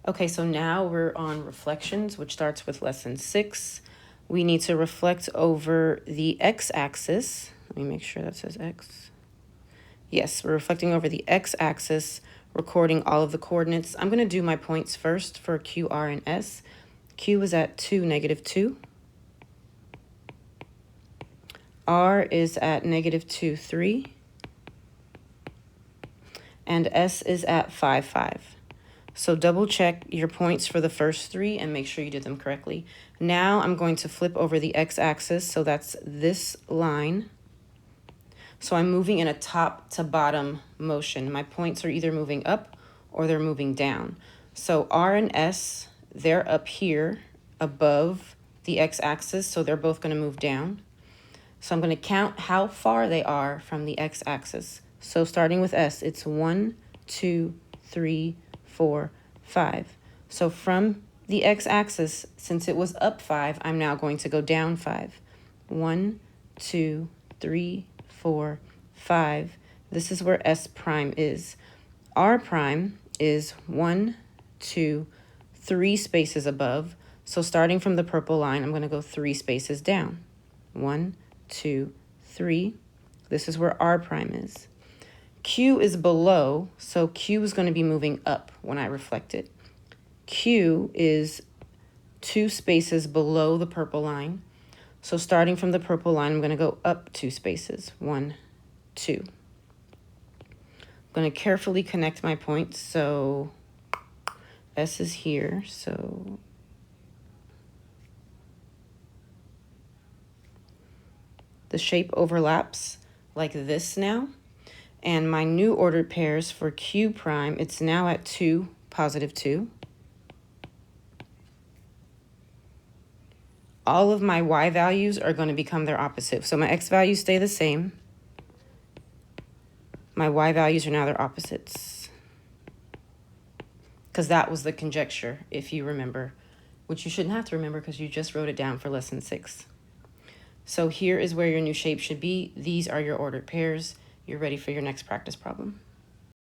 Okay, so now we're on reflections, which starts with lesson 6. We need to reflect over the x-axis. Let me make sure that says x. Yes, we're reflecting over the x-axis, recording all of the coordinates. I'm going to do my points first for Q, R, and S. Q is at 2, -2. R is at -2, 3. And S is at 5, 5. So double check your points for the first 3 and make sure you did them correctly. Now I'm going to flip over the x-axis, so that's this line. So I'm moving in a top to bottom motion. My points are either moving up or they're moving down. So R and S, they're up here above the x-axis, so they're both going to move down. So I'm going to count how far they are from the x-axis. So starting with S, it's 1, 2, 3, 4, 5. So from the x-axis, since it was up 5, I'm now going to go down 5. 1, 2, 3, 4, 5. This is where S prime is. R prime is 1, 2, 3 spaces above. So starting from the purple line, I'm going to go 3 spaces down. 1, 2, 3. This is where R prime is. Q is below, so Q is going to be moving up when I reflect it. Q is 2 spaces below the purple line. So starting from the purple line, I'm going to go up 2 spaces. 1, 2. I'm going to carefully connect my points. So S is here. So the shape overlaps like this now. And my new ordered pairs for Q prime, it's now at 2, +2. All of my Y values are going to become their opposite. So my X values stay the same. My Y values are now their opposites. Because that was the conjecture, if you remember, which you shouldn't have to remember because you just wrote it down for lesson 6. So here is where your new shape should be. These are your ordered pairs. You're ready for your next practice problem.